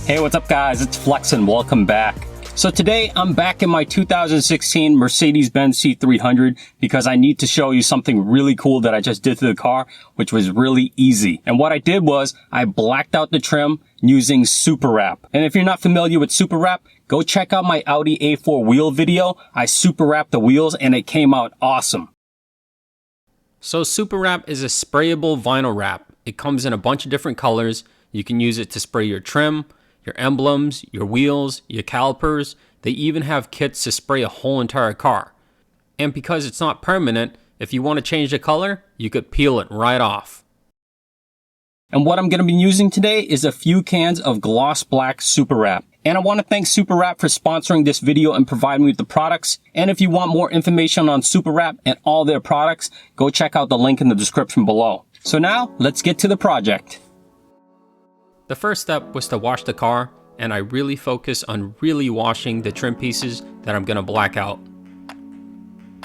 Hey, what's up guys? It's Flex and welcome back. So today I'm back in my 2016 Mercedes-Benz C300 because I need to show you something really cool that I just did to the car, which was really easy. And what I did was I blacked out the trim using SUPERWRAP. And if you're not familiar with SUPERWRAP, go check out my Audi A4 wheel video. I SUPERWRAPed the wheels and it came out awesome. So SUPERWRAP is a sprayable vinyl wrap. It comes in a bunch of different colors. You can use it to spray your trim, your emblems, your wheels, your calipers. They even have kits to spray a whole entire car. And because it's not permanent, if you want to change the color, you could peel it right off. And what I'm going to be using today is a few cans of gloss black SUPERWRAP. And I want to thank SUPERWRAP for sponsoring this video and providing me with the products. And if you want more information on SUPERWRAP and all their products, go check out the link in the description below. So now, let's get to the project. The first step was to wash the car, and I really focus on really washing the trim pieces that I'm going to black out.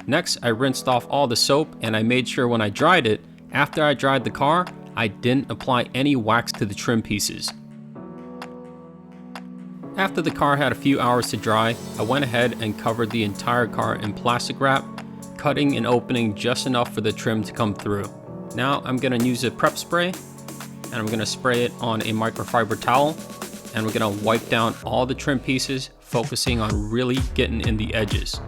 Next, I rinsed off all the soap, and I made sure when I dried it, after I dried the car, I didn't apply any wax to the trim pieces. After the car had a few hours to dry, I went ahead and covered the entire car in plastic wrap, cutting and opening just enough for the trim to come through. Now I'm going to use a prep spray, and I'm going to spray it on a microfiber towel, and we're going to wipe down all the trim pieces, focusing on really getting in the edges.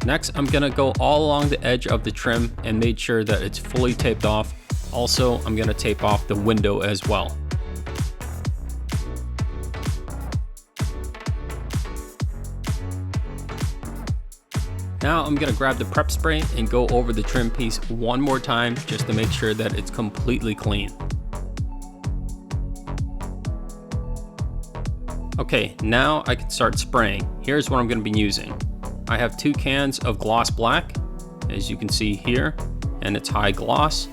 Next, I'm going to go all along the edge of the trim and make sure that it's fully taped off. Also, I'm going to tape off the window as well. Now I'm going to grab the prep spray and go over the trim piece one more time just to make sure that it's completely clean. Okay, now I can start spraying. Here's what I'm going to be using. I have 2 cans of gloss black, as you can see here, and it's high gloss.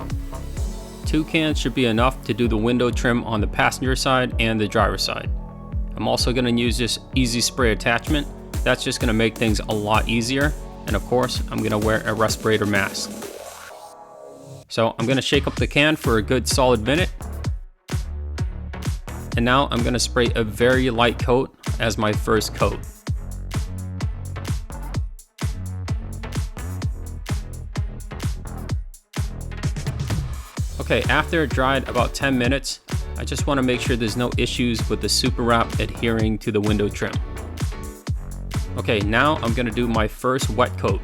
2 cans should be enough to do the window trim on the passenger side and the driver's side. I'm also going to use this easy spray attachment. That's just going to make things a lot easier. And of course, I'm going to wear a respirator mask. So I'm going to shake up the can for a good solid minute. And now I'm going to spray a very light coat as my first coat. Okay, after it dried about 10 minutes, I just want to make sure there's no issues with the SUPERWRAP adhering to the window trim. Okay, now I'm going to do my first wet coat.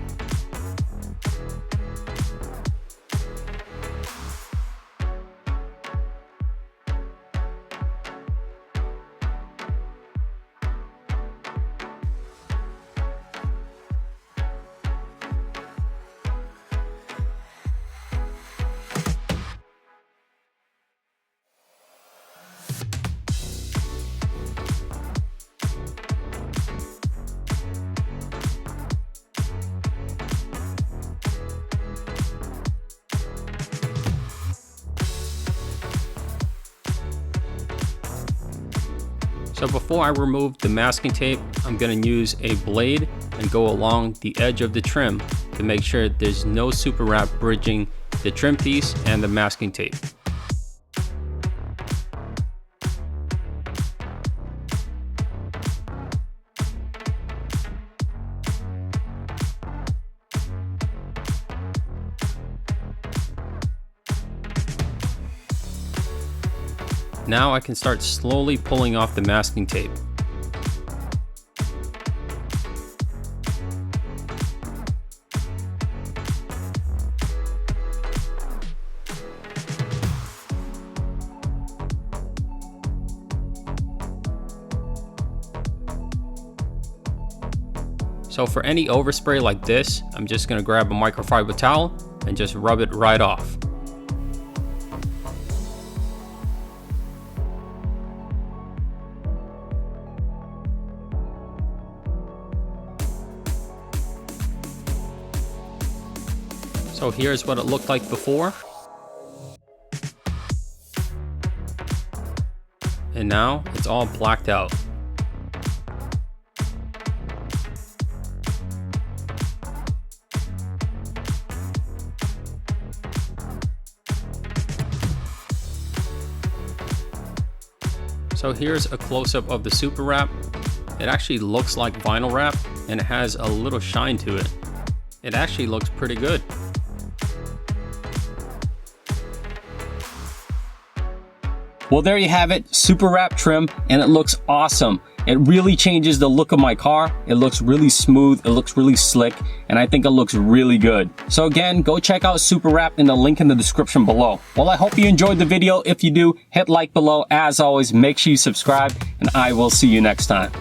So before I remove the masking tape, I'm going to use a blade and go along the edge of the trim to make sure there's no SUPERWRAP bridging the trim piece and the masking tape. Now I can start slowly pulling off the masking tape. So for any overspray like this, I'm just going to grab a microfiber towel and just rub it right off. So here's what it looked like before. And now it's all blacked out. So here's a close-up of the super wrap. It actually looks like vinyl wrap and it has a little shine to it. It actually looks pretty good. Well, there you have it, super wrap trim, and it looks awesome. It really changes the look of my car. It looks really smooth, it looks really slick, and I think it looks really good. So again, go check out super wrap in the link in the description below. Well, I hope you enjoyed the video. If you do, hit like below. As always, make sure you subscribe, and I will see you next time.